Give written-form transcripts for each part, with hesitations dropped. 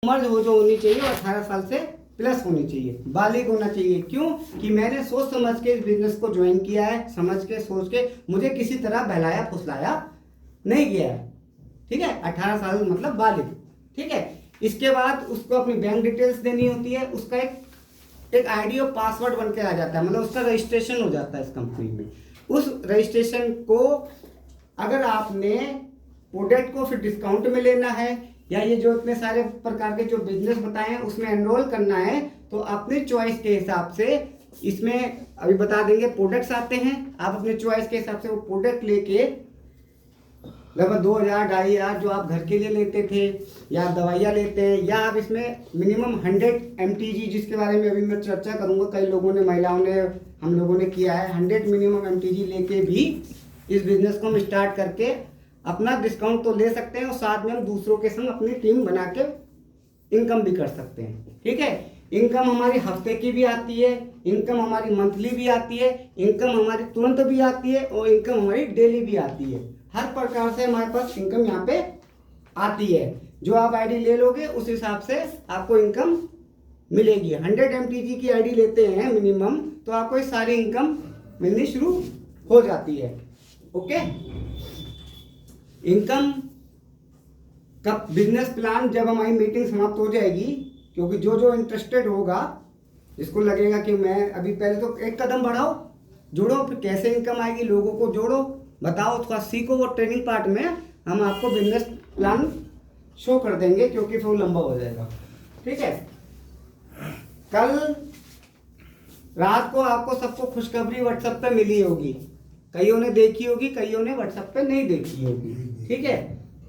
उम्र जो होनी चाहिए वो 18 साल से प्लस होनी चाहिए, बालिग होना चाहिए। क्यों कि मैंने सोच समझ के इस बिजनेस को ज्वाइन किया है, समझ के सोच के, मुझे किसी तरह बहलाया फुसलाया नहीं गया है। ठीक है, 18 साल मतलब बालिग। ठीक है, इसके बाद उसको अपनी बैंक डिटेल्स देनी होती है, उसका एक आईडी और पासवर्ड बन के आ जाता है, मतलब उसका रजिस्ट्रेशन हो जाता है इस कंपनी में। उस रजिस्ट्रेशन को अगर आपने प्रोडक्ट को फिर डिस्काउंट में लेना है या ये जो इतने सारे प्रकार के जो बिजनेस बताए हैं उसमें एनरोल करना है, तो अपनी चॉइस के हिसाब से इसमें अभी बता देंगे प्रोडक्ट्स आते हैं। आप अपने चॉइस के हिसाब से वो प्रोडक्ट लेके लगभग 2000 2500 जो आप घर के लिए लेते थे या दवाइयाँ लेते हैं, या आप इसमें मिनिमम 100 mtg जिसके बारे में अभी मैं चर्चा करूंगा, कई लोगों ने, महिलाओं ने, हम लोगों ने किया है, 100 मिनिमम mtg लेके भी इस बिजनेस को हम स्टार्ट करके अपना डिस्काउंट तो ले सकते हैं और साथ में हम दूसरों के संग अपनी टीम बना के इनकम भी कर सकते हैं। ठीक है, इनकम हमारी हफ्ते की भी आती है, इनकम हमारी मंथली भी आती है, इनकम हमारी तुरंत भी आती है और इनकम हमारी डेली भी आती है। हर प्रकार से हमारे पास इनकम यहाँ पे आती है। जो आप आईडी ले लोगे उस हिसाब से आपको इनकम मिलेगी। 100 mtg की आईडी लेते हैं मिनिमम, तो आपको ये सारी इनकम मिलनी शुरू हो जाती है। ओके, इनकम का बिजनेस प्लान जब हमारी मीटिंग समाप्त हो जाएगी, क्योंकि जो जो इंटरेस्टेड होगा, जिसको लगेगा कि मैं अभी पहले तो एक कदम बढ़ाओ, जोड़ो, फिर कैसे इनकम आएगी, लोगों को जोड़ो, बताओ, थोड़ा सीखो। वो ट्रेनिंग पार्ट में हम आपको बिजनेस प्लान शो कर देंगे, क्योंकि फिर वो लंबा हो जाएगा। ठीक है, कल रात को आपको सबको खुशखबरी व्हाट्सएप पे मिली होगी, कईयों ने देखी होगी, कईयों ने व्हाट्सएप पे नहीं देखी होगी। ठीक है,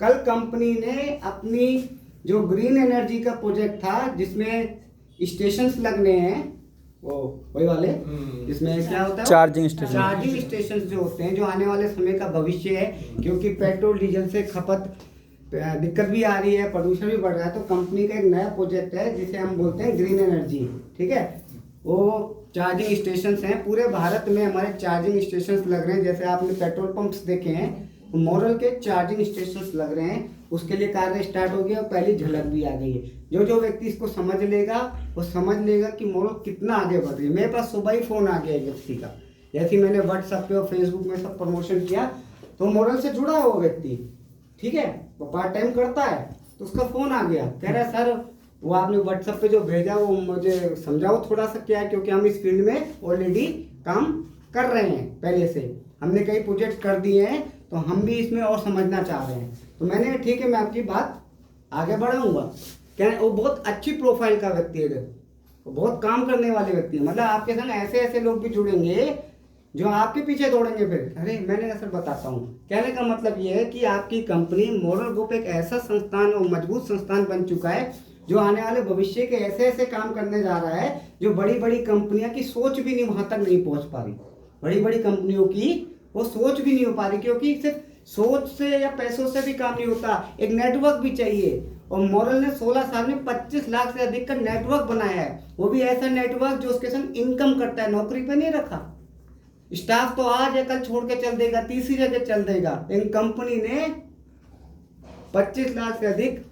कल कंपनी ने अपनी जो ग्रीन एनर्जी का प्रोजेक्ट था जिसमें स्टेशंस लगने हैं, वो वही वाले जिसमें क्या होता है, चार्जिंग स्टेशन जो होते हैं, जो आने वाले समय का भविष्य है, क्योंकि पेट्रोल डीजल से खपत दिक्कत भी आ रही है, प्रदूषण भी बढ़ रहा है, तो कंपनी का एक नया प्रोजेक्ट है जिसे हम बोलते हैं ग्रीन एनर्जी। ठीक है, वो चार्जिंग स्टेशंस हैं, पूरे भारत में हमारे चार्जिंग स्टेशंस लग रहे हैं। जैसे आपने पेट्रोल पंप्स देखे हैं, मॉडल के चार्जिंग स्टेशंस लग रहे हैं, उसके लिए कार्य स्टार्ट हो गया और पहली झलक भी आ गई है। जो जो व्यक्ति इसको समझ लेगा वो समझ लेगा कि मॉडल कितना आगे बढ़ रही है। मेरे पास सुबह ही फोन आ गया एक व्यक्ति का, जैसे मैंने व्हाट्सएप पे और फेसबुक में सब प्रमोशन किया, तो मॉडल से जुड़ा है वो व्यक्ति। ठीक है, वो पार्ट टाइम करता है, तो उसका फोन आ गया, कह रहा है सर वो आपने व्हाट्सएप पे जो भेजा वो मुझे समझाओ थोड़ा सा क्या है, क्योंकि हम इस फील्ड में ऑलरेडी काम कर रहे हैं, पहले से हमने कई प्रोजेक्ट कर दिए हैं, तो हम भी इसमें और समझना चाह रहे हैं। तो मैंने ठीक है, मैं आपकी बात आगे बढ़ाऊंगा। क्या वो बहुत अच्छी प्रोफाइल का व्यक्ति है, वो बहुत काम करने वाले व्यक्ति है, मतलब आपके संग ऐसे ऐसे लोग भी जुड़ेंगे जो आपके पीछे दौड़ेंगे। फिर अरे मैंने सर बताता हूँ, कहने का मतलब ये है कि आपकी कंपनी मॉडल ग्रुप एक ऐसा संस्थान और मजबूत संस्थान बन चुका है जो आने वाले भविष्य के ऐसे ऐसे काम करने जा रहा है जो बड़ी बड़ी कंपनियां की सोच भी नहीं, वहां तक नहीं पहुंच पा रही। बड़ी बड़ी कंपनियों की वो सोच भी नहीं हो पा रही, क्योंकि सिर्फ सोच से या पैसों से भी काम नहीं होता, एक नेटवर्क भी चाहिए। और मॉडल ने 16 साल में 25 लाख से अधिक का नेटवर्क बनाया है, वो भी ऐसा नेटवर्क जो उसके संग इनकम करता है, नौकरी पे नहीं रखा। स्टाफ तो आज या कल छोड़ के चल देगा, तीसरी जगह चल देगा, लेकिन कंपनी ने 25 लाख से अधिक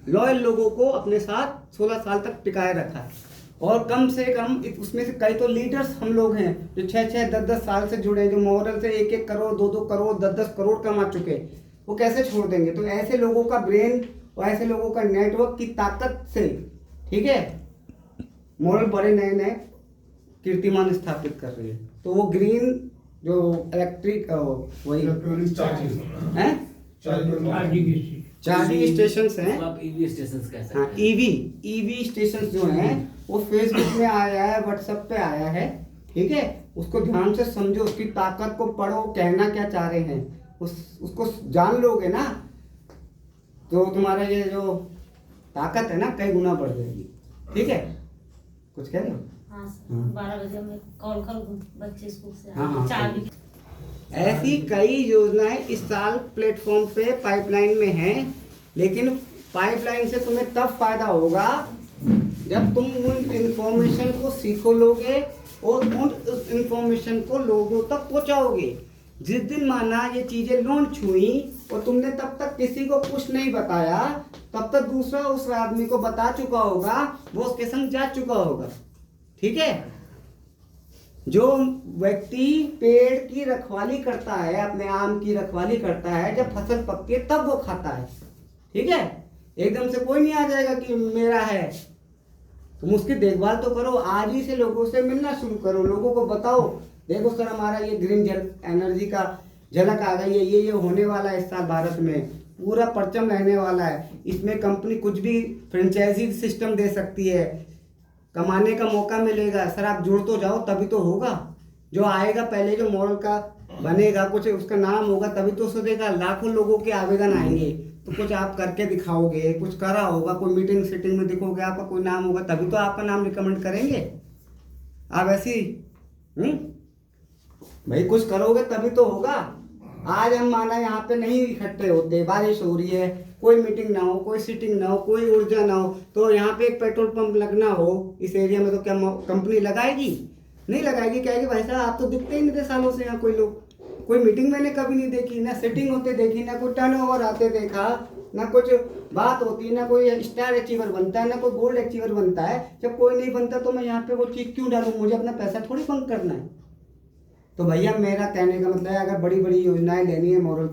लॉयल लोगों को अपने साथ 16 साल तक टिकाए रखा है। और कम से कम उसमें से कई तो लीडर्स हम लोग हैं जो 6-6 10-10 साल से जुड़े हैं, जो मॉडल से 1-1 करोड़ 2-2 करोड़ 10-10 करोड़ कमा चुके, वो कैसे छोड़ देंगे। तो ऐसे लोगों का ब्रेन और ऐसे लोगों का नेटवर्क की ताकत से, ठीक है, मॉडल बड़े नए नए कीर्तिमान स्थापित कर रही है। तो वो ग्रीन जो इलेक्ट्रिक वही चार्जिंग स्टेशन हैं, ईवी स्टेशन कह सकते हाँ, हैं। ईवी स्टेशन जो हैं वो फेसबुक में आया है, व्हाट्सएप पे आया है। ठीक है, उसको ध्यान से समझो, उसकी ताकत को पढ़ो, कहना क्या चाह रहे हैं उसको जान लोगे ना, तो तुम्हारा ये जो ताकत है ना कई गुना बढ़ जाएगी। ठीक है, कुछ कह रहे हो? हाँ सर, 12 बजे मैं कॉल करूँ, बच्चे स्कूल से हाँ, चार भी। ऐसी कई योजनाएं इस साल प्लेटफॉर्म पे पाइपलाइन में हैं, लेकिन पाइपलाइन से तुम्हें तब फायदा होगा जब तुम उन इंफॉर्मेशन को सीखो लोगे और उन इंफॉर्मेशन को लोगों तक पहुंचाओगे। जिस दिन माना ये चीजें लॉन्च हुई और तुमने तब तक किसी को कुछ नहीं बताया, तब तक दूसरा उस आदमी को बता चुका होगा, वो उसके संग जा चुका होगा। ठीक है, जो व्यक्ति पेड़ की रखवाली करता है, अपने आम की रखवाली करता है, जब फसल पकती है तब वो खाता है। ठीक है, एकदम से कोई नहीं आ जाएगा कि मेरा है। तुम उसकी देखभाल तो करो, आज ही से लोगों से मिलना शुरू करो, लोगों को बताओ देखो सर हमारा ये ग्रीन एनर्जी का झलक आ गई है, ये होने वाला है इस साल भारत में, पूरा परचम रहने वाला है, इसमें कंपनी कुछ भी फ्रेंचाइजी सिस्टम दे सकती है, कमाने का मौका मिलेगा। सर आप जुड़ तो जाओ तभी तो होगा। जो आएगा पहले जो मॉडल का बनेगा, कुछ उसका नाम होगा तभी तो सोचेगा। लाखों लोगों के आवेदन आएंगे तो कुछ आप करके दिखाओगे, कुछ करा होगा, कोई मीटिंग सीटिंग में दिखोगे, आपका कोई नाम होगा तभी तो आपका नाम रिकमेंड करेंगे। आप ऐसी भाई कुछ करोगे तभी तो होगा। आज हम माना यहाँ पे नहीं इकट्ठे होते, बारिश हो रही है, कोई मीटिंग ना हो, कोई सीटिंग ना हो, कोई ऊर्जा ना हो, तो यहाँ पे एक पेट्रोल पंप लगना हो इस एरिया में, तो क्या कंपनी लगाएगी? नहीं लगाएगी। कहेगी भाई साहब आप तो दिखते ही नहीं थे सालों से यहाँ, कोई लोग, कोई मीटिंग मैंने कभी नहीं देखी, ना सीटिंग होते देखी, ना कोई टर्नओवर आते देखा, ना कुछ बात होती, ना कोई स्टार अचीवर बनता है, ना कोई गोल्ड अचीवर बनता है। जब कोई नहीं बनता तो मैं यहाँ पे वो चीज़ क्यों डालूँ? मुझे अपना पैसा थोड़ी बंक करना है। तो भैया मेरा कहने का मतलब है, अगर बड़ी बड़ी योजनाएं लेनी है मॉरल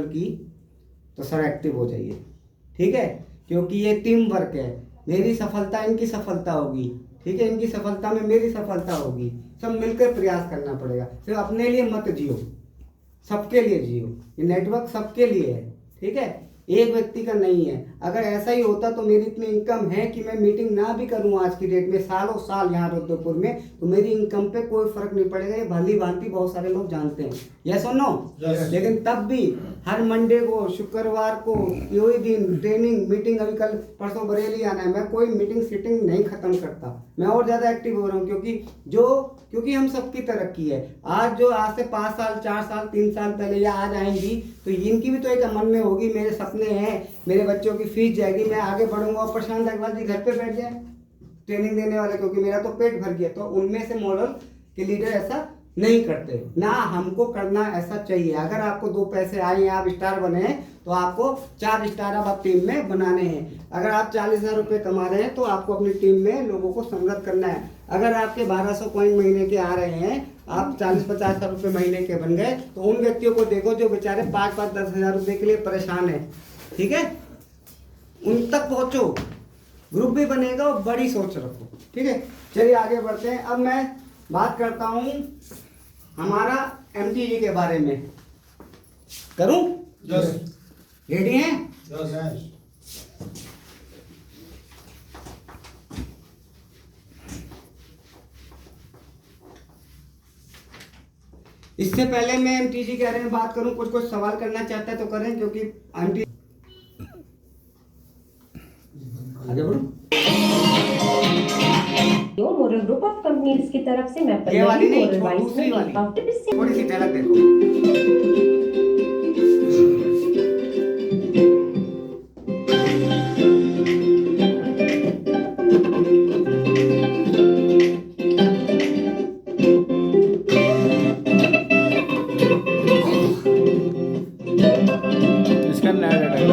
की तो सर एक्टिव हो जाइए। ठीक है, क्योंकि ये टीम वर्क है। मेरी सफलता इनकी सफलता होगी, ठीक है, इनकी सफलता में मेरी सफलता होगी। सब मिलकर प्रयास करना पड़ेगा। सिर्फ अपने लिए मत जियो, सबके लिए जियो। ये नेटवर्क सबके लिए है, ठीक है, एक व्यक्ति का नहीं है। अगर ऐसा ही होता तो मेरी इतनी इनकम है कि मैं मीटिंग ना भी करूं आज की डेट में, सालों साल यहाँ रुद्रपुर में, तो मेरी इनकम पे कोई फर्क नहीं पड़ेगा। ये भली भांति बहुत सारे लोग जानते हैं, यस और नो। लेकिन तब भी हर मंडे को, शुक्रवार को, यही दिन ट्रेनिंग मीटिंग, अभी कल परसों बरेली आना है, मैं कोई मीटिंग सीटिंग नहीं खत्म करता। मैं और ज़्यादा एक्टिव हो रहा हूँ, क्योंकि हम सबकी तरक्की है। आज जो आज से 5 साल 4 साल 3 साल पहले या आज आएंगी तो इनकी भी तो एक मन में होगी, मेरे सपने हैं, मेरे बच्चों की फीस जाएगी, मैं आगे बढ़ूंगा, और प्रशांत अग्रवाल जी घर पे बैठ जाए ट्रेनिंग देने वाले, क्योंकि मेरा तो पेट भर गया। तो उनमें से मॉडल के लीडर ऐसा नहीं करते ना, हमको करना ऐसा चाहिए। अगर आपको 2 पैसे आए हैं, आप स्टार बने हैं, तो आपको 4 स्टार अब आप टीम में बनाने हैं। अगर आप 40,000 रुपये कमा रहे हैं तो आपको अपनी टीम में लोगों को संगत करना है। अगर आपके 1200 कॉइन महीने के आ रहे हैं, आप 40-50 रुपये महीने के बन गए, तो उन व्यक्तियों को देखो जो बेचारे 5-10 रुपये के लिए परेशान है, ठीक है, उन तक पहुंचो, ग्रुप भी बनेगा और बड़ी सोच रखो। ठीक है, चलिए आगे बढ़ते हैं। अब मैं बात करता हूं हमारा MTG के बारे में। करूं? रेडी हैं? इससे पहले मैं MTG के बारे में बात करूं, कुछ सवाल करना चाहता है तो करें, क्योंकि MTG आगे बढ़ो। मोरल ग्रुप ऑफ कंपनीज की तरफ से मैं ये वाली नहीं, मोरल वाइस दूसरी वाली, में थोड़ी सी झलक देखो। इसका नया डाटा है।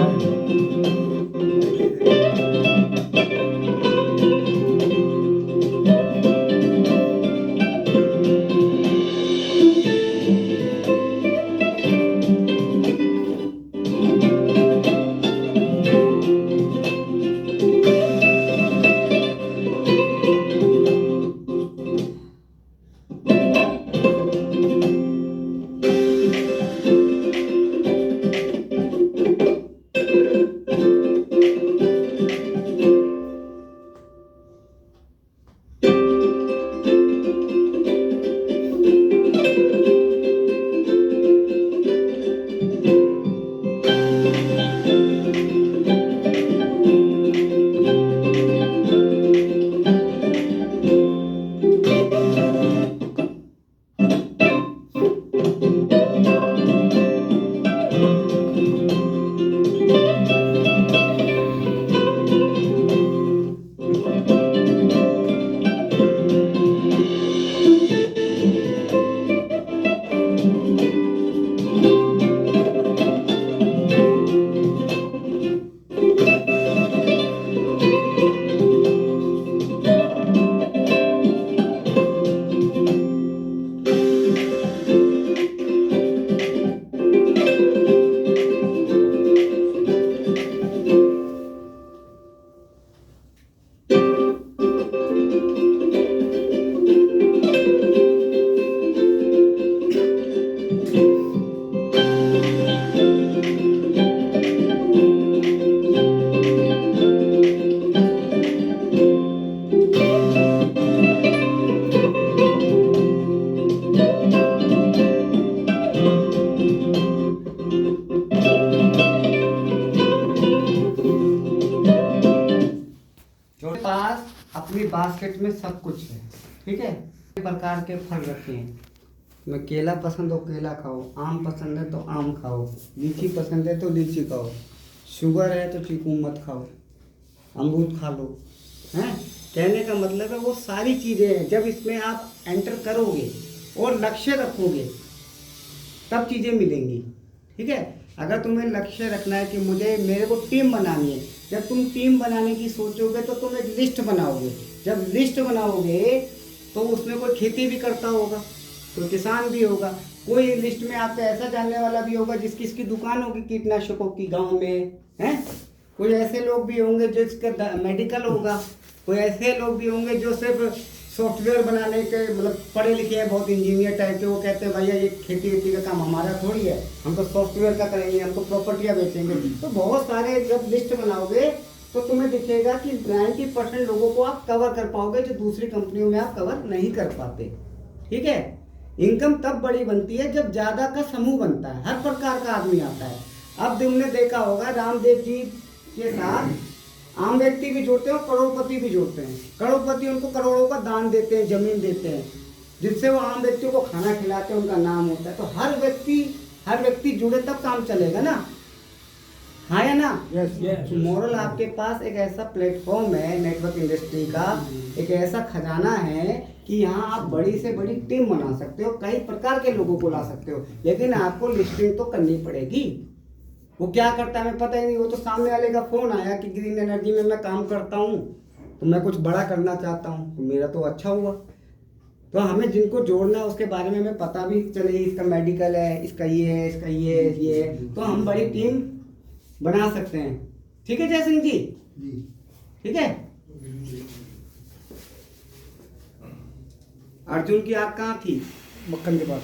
जो पास अपनी बास्केट में सब कुछ है, ठीक है। प्रकार के फल रखे हैं, मैं केला पसंद हो केला खाओ, आम पसंद है तो आम खाओ, लीची पसंद है तो लीची खाओ, शुगर है तो चीकू मत खाओ, अमरूद खा लो, हैं। कहने का मतलब है वो सारी चीज़ें हैं, जब इसमें आप एंटर करोगे और लक्ष्य रखोगे तब चीज़ें मिलेंगी, ठीक है। अगर तुम्हें लक्ष्य रखना है कि मेरे को टीम बनानी है, जब तुम टीम बनाने की सोचोगे तो तुम एक लिस्ट बनाओगे, जब लिस्ट बनाओगे तो उसमें कोई खेती भी करता होगा, कोई किसान भी होगा, कोई लिस्ट में आपका ऐसा जानने वाला भी होगा जिसकी दुकान होगी कीटनाशकों की गांव में, हैं। कोई ऐसे लोग भी होंगे जिसका मेडिकल होगा, कोई ऐसे लोग भी होंगे जो सिर्फ सॉफ्टवेयर बनाने के मतलब पढ़े लिखे हैं, बहुत इंजीनियर टाइप के, वो कहते हैं भैया ये खेती वेती का काम हमारा थोड़ी है, हम तो सॉफ्टवेयर का करेंगे, हम तो प्रॉपर्टियाँ बेचेंगे। तो बहुत सारे जब लिस्ट बनाओगे तो तुम्हें दिखेगा कि 90% लोगों को आप कवर कर पाओगे जो दूसरी कंपनियों में आप कवर नहीं कर पाते, ठीक है। इनकम तब बड़ी बनती है जब ज़्यादा का समूह बनता है, हर प्रकार का आदमी आता है। अब तुमने देखा होगा रामदेव जी के साथ आम व्यक्ति भी जुड़ते हैं और करोड़पति भी जुड़ते हैं। करोड़पति उनको करोड़ों का दान देते हैं, जमीन देते हैं, जिससे वो आम व्यक्तियों को खाना खिलाते हैं, उनका नाम होता है। तो हर व्यक्ति जुड़े तब काम चलेगा ना, हाँ या ना। यस। मोरल आपके पास एक ऐसा प्लेटफॉर्म है नेटवर्क इंडस्ट्री का, एक ऐसा खजाना है कि यहाँ आप बड़ी से बड़ी टीम बना सकते हो, कई प्रकार के लोगों को ला सकते हो, लेकिन आपको लिस्टिंग तो करनी पड़ेगी। वो क्या करता है हमें पता ही नहीं, वो तो सामने वाले का फोन आया कि ग्रीन एनर्जी में मैं काम करता हूँ तो मैं कुछ बड़ा करना चाहता हूँ, तो मेरा तो अच्छा हुआ। तो हमें जिनको जोड़ना है उसके बारे में हमें पता भी चले, इसका मेडिकल है, इसका ये है, इसका ये है, तो हम बड़ी टीम बना सकते हैं, ठीक है जय सिंह जी, ठीक है। अर्जुन की आग कहाँ थी? मक्खन के पास।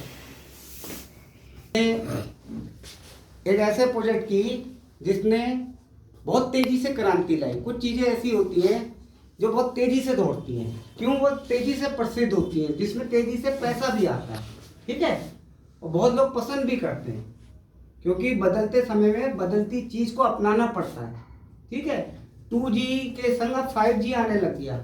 एक ऐसे प्रोजेक्ट की जिसने बहुत तेजी से क्रांति लाई। कुछ चीजें ऐसी होती हैं जो बहुत तेजी से दौड़ती हैं, क्यों? वो तेजी से प्रसिद्ध होती हैं, जिसमें तेजी से पैसा भी आता है, ठीक है, और बहुत लोग पसंद भी करते हैं, क्योंकि बदलते समय में बदलती चीज को अपनाना पड़ता है, ठीक है। 2G के संग अब 5G आने लग गया।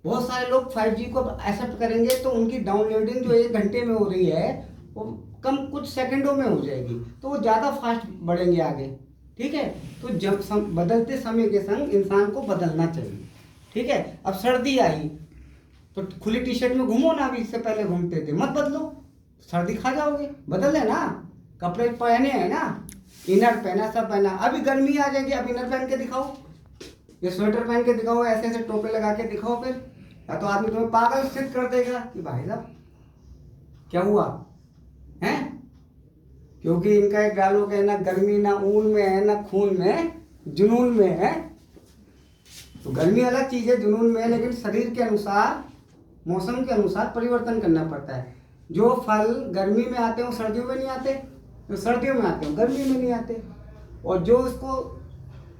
बहुत सारे लोग 5G को एक्सेप्ट करेंगे तो उनकी डाउनलोडिंग जो 1 घंटे में हो रही है वो कम कुछ सेकंडों में हो जाएगी, तो वो ज़्यादा फास्ट बढ़ेंगे आगे, ठीक है। तो जब बदलते समय के संग इंसान को बदलना चाहिए, ठीक है। अब सर्दी आई तो खुली टी शर्ट में घूमो ना, अभी इससे पहले घूमते थे, मत बदलो, सर्दी खा जाओगे, बदल लेना, कपड़े पहने हैं ना, इनर पहना, सब पहना। अभी गर्मी आ जाएगी, अब इनर पहन के दिखाओ, ये स्वेटर पहन के दिखाओ, ऐसे ऐसे टोपे लगा के दिखाओ, फिर या तो आदमी तुम्हें पागल स्थित कर देगा कि भाई साहब क्या हुआ है। क्योंकि इनका एक डायलॉग है ना, गर्मी ना ऊन में है ना खून में, जुनून में है। तो गर्मी अलग चीज है, जुनून में है, लेकिन शरीर के अनुसार, मौसम के अनुसार परिवर्तन करना पड़ता है। जो फल गर्मी में आते हैं वो सर्दियों में नहीं आते, जो सर्दियों में आते हैं गर्मी में नहीं आते, और जो इसको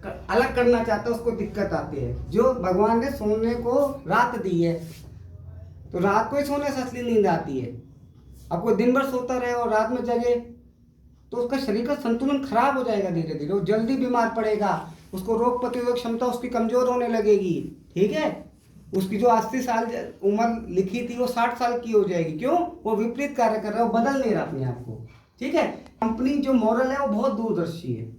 अलग करना चाहता है उसको दिक्कत आती है। जो भगवान ने सोने को रात दी है तो रात को ही सोने से असली नींद आती है। अब कोई दिन भर सोता रहे और रात में जगे तो उसका शरीर का संतुलन खराब हो जाएगा, धीरे धीरे वो जल्दी बीमार पड़ेगा, उसको रोग प्रतिरोधक क्षमता उसकी कमजोर होने लगेगी, ठीक है। उसकी जो 80 साल उम्र लिखी थी वो 60 साल की हो जाएगी, क्यों? वो विपरीत कार्य कर रहा है, वो बदल नहीं रहा अपने आप को, ठीक है। कंपनी जो मॉरल है वो बहुत दूरदर्शी है।